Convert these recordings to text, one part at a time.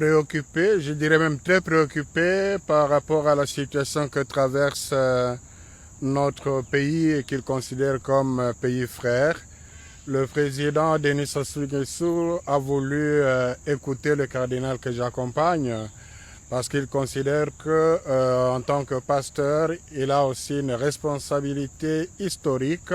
Préoccupé, je dirais même très préoccupé par rapport à la situation que traverse notre pays et qu'il considère comme pays frère. Le président Denis Sassou Nguesso a voulu écouter le cardinal que j'accompagne parce qu'il considère que, en tant que pasteur, il a aussi une responsabilité historique.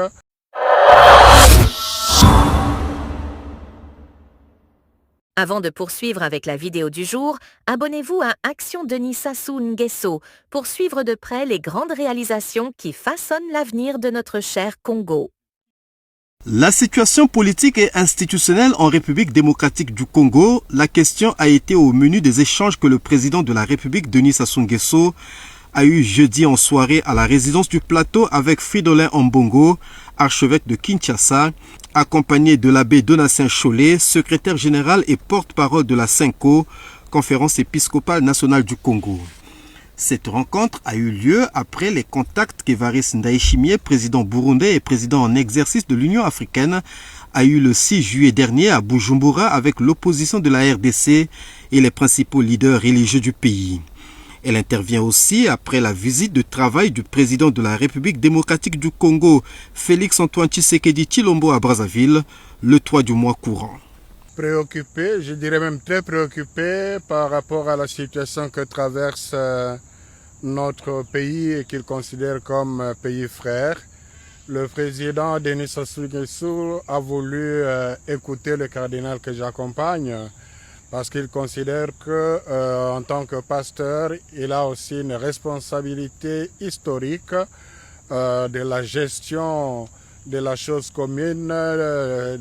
Avant de poursuivre avec la vidéo du jour, abonnez-vous à Action Denis Sassou Nguesso pour suivre de près les grandes réalisations qui façonnent l'avenir de notre cher Congo. La situation politique et institutionnelle en République démocratique du Congo, la question a été au menu des échanges que le président de la République, Denis Sassou Nguesso, a eu jeudi en soirée à la résidence du Plateau avec Fridolin Ambongo, archevêque de Kinshasa, accompagné de l'abbé Donatien Cholet, secrétaire général et porte-parole de la CENCO, Conférence épiscopale nationale du Congo. Cette rencontre a eu lieu après les contacts qu'Évariste Ndayishimiye, président burundais et président en exercice de l'Union africaine, a eu le 6 juillet dernier à Bujumbura avec l'opposition de la RDC et les principaux leaders religieux du pays. Elle intervient aussi après la visite de travail du président de la République démocratique du Congo, Félix-Antoine Tshisekedi Tshilombo à Brazzaville, le 3 du mois courant. Préoccupé, je dirais même très préoccupé par rapport à la situation que traverse notre pays et qu'il considère comme pays frère. Le président Denis Sassou Nguesso a voulu écouter le cardinal que j'accompagne parce qu'il considère que, en tant que pasteur, il a aussi une responsabilité historique de la gestion de la chose commune, de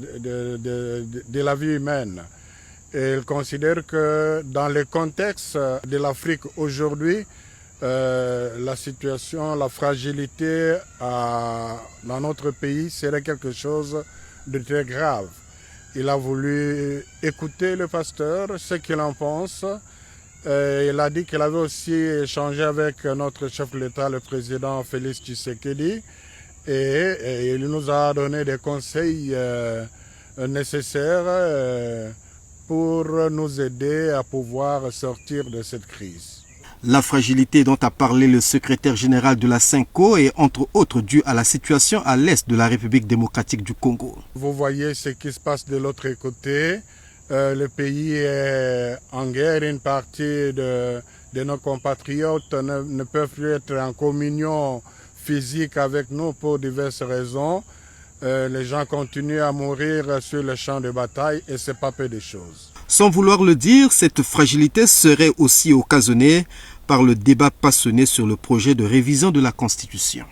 la vie humaine. Et il considère que dans le contexte de l'Afrique aujourd'hui, la situation, la fragilité dans notre pays serait quelque chose de très grave. Il a voulu écouter le pasteur, ce qu'il en pense. Il a dit qu'il avait aussi échangé avec notre chef de l'État, le président Félix Tshisekedi, et il nous a donné des conseils nécessaires pour nous aider à pouvoir sortir de cette crise. La fragilité dont a parlé le secrétaire général de la CENCO est entre autres due à la situation à l'est de la République démocratique du Congo. Vous voyez ce qui se passe de l'autre côté. Le pays est en guerre. Une partie de nos compatriotes ne peuvent plus être en communion physique avec nous pour diverses raisons. Les gens continuent à mourir sur le champ de bataille et ce n'est pas peu de choses. Sans vouloir le dire, cette fragilité serait aussi occasionnée par le débat passionné sur le projet de révision de la Constitution.